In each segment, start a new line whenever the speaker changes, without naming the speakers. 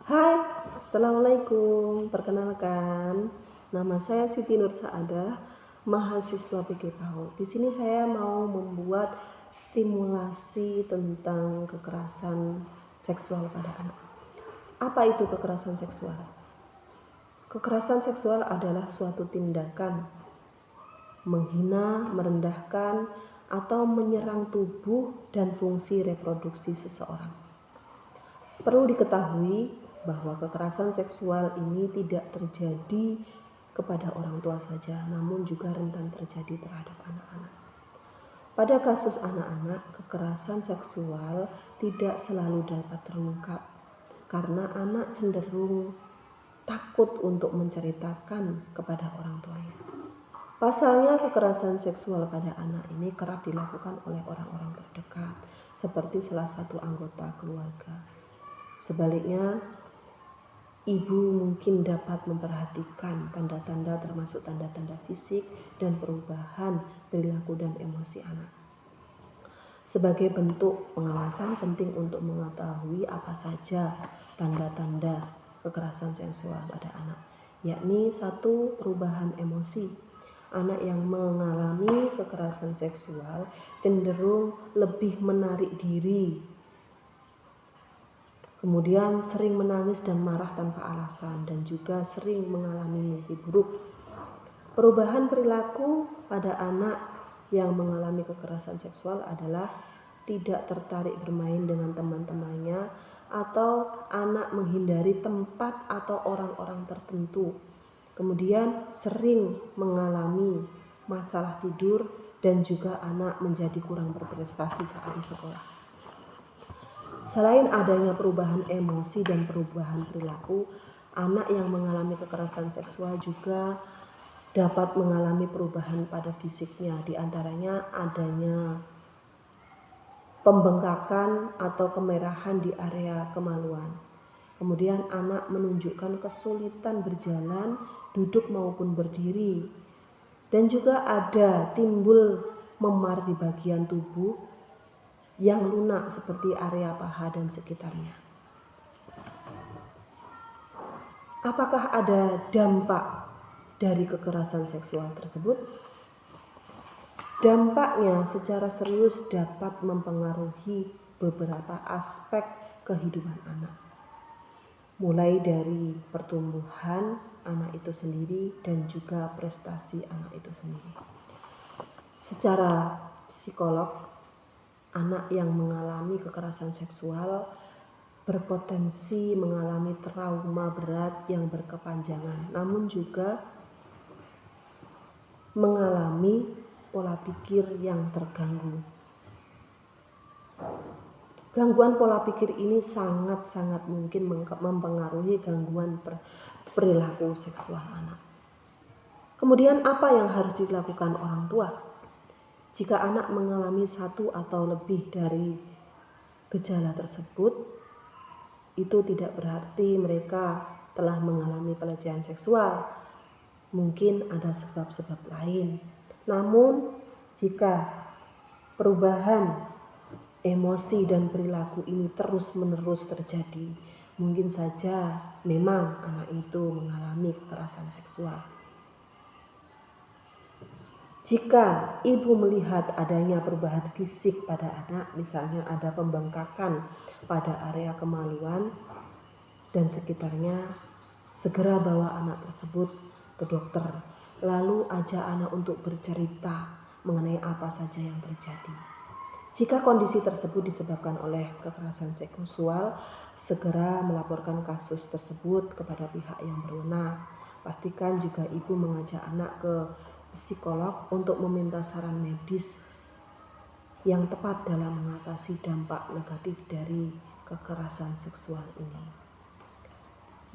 Hai, Assalamualaikum. Perkenalkan, nama saya Siti Nur Saadah, mahasiswa PG PAUD. Di sini saya mau membuat stimulasi tentang kekerasan seksual pada anak. Apa itu kekerasan seksual? Kekerasan seksual adalah suatu tindakan menghina, merendahkan, atau menyerang tubuh dan fungsi reproduksi seseorang. Perlu diketahui bahwa kekerasan seksual ini tidak terjadi kepada orang tua saja, namun juga rentan terjadi terhadap anak-anak. Pada kasus anak-anak, kekerasan seksual tidak selalu dapat terungkap karena anak cenderung takut untuk menceritakan kepada orang tuanya. Pasalnya, kekerasan seksual pada anak ini kerap dilakukan oleh orang-orang terdekat, seperti salah satu anggota keluarga. Sebaliknya, ibu mungkin dapat memperhatikan tanda-tanda termasuk tanda-tanda fisik dan perubahan perilaku dan emosi anak. Sebagai bentuk pengawasan penting untuk mengetahui apa saja tanda-tanda kekerasan seksual pada anak, yakni 1. Perubahan emosi. Anak yang mengalami kekerasan seksual cenderung lebih menarik diri, kemudian sering menangis dan marah tanpa alasan, dan juga sering mengalami mimpi buruk. Perubahan perilaku pada anak yang mengalami kekerasan seksual adalah tidak tertarik bermain dengan teman-temannya, atau anak menghindari tempat atau orang-orang tertentu. Kemudian sering mengalami masalah tidur, dan juga anak menjadi kurang berprestasi saat di sekolah. Selain adanya perubahan emosi dan perubahan perilaku, anak yang mengalami kekerasan seksual juga dapat mengalami perubahan pada fisiknya, diantaranya adanya pembengkakan atau kemerahan di area kemaluan. Kemudian anak menunjukkan kesulitan berjalan, duduk maupun berdiri. Dan juga ada timbul memar di bagian tubuh yang lunak seperti area paha dan sekitarnya. Apakah ada dampak dari kekerasan seksual tersebut? Dampaknya secara serius dapat mempengaruhi beberapa aspek kehidupan anak, mulai dari pertumbuhan anak itu sendiri dan juga prestasi anak itu sendiri. Secara psikolog, anak yang mengalami kekerasan seksual berpotensi mengalami trauma berat yang berkepanjangan, namun juga mengalami pola pikir yang terganggu. Gangguan pola pikir ini sangat-sangat mungkin mempengaruhi gangguan perilaku seksual anak. Kemudian apa yang harus dilakukan orang tua? Jika anak mengalami satu atau lebih dari gejala tersebut, itu tidak berarti mereka telah mengalami pelecehan seksual. Mungkin ada sebab-sebab lain. Namun, jika perubahan emosi dan perilaku ini terus-menerus terjadi, mungkin saja memang anak itu mengalami kekerasan seksual. Jika ibu melihat adanya perubahan fisik pada anak, misalnya ada pembengkakan pada area kemaluan dan sekitarnya, segera bawa anak tersebut ke dokter. Lalu ajak anak untuk bercerita mengenai apa saja yang terjadi. Jika kondisi tersebut disebabkan oleh kekerasan seksual, segera melaporkan kasus tersebut kepada pihak yang berwenang. Pastikan juga ibu mengajak anak ke psikolog untuk meminta saran medis yang tepat dalam mengatasi dampak negatif dari kekerasan seksual ini.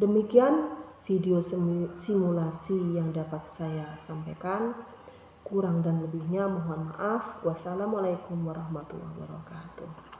Demikian video simulasi yang dapat saya sampaikan. Kurang dan lebihnya mohon maaf. Wassalamualaikum warahmatullahi wabarakatuh.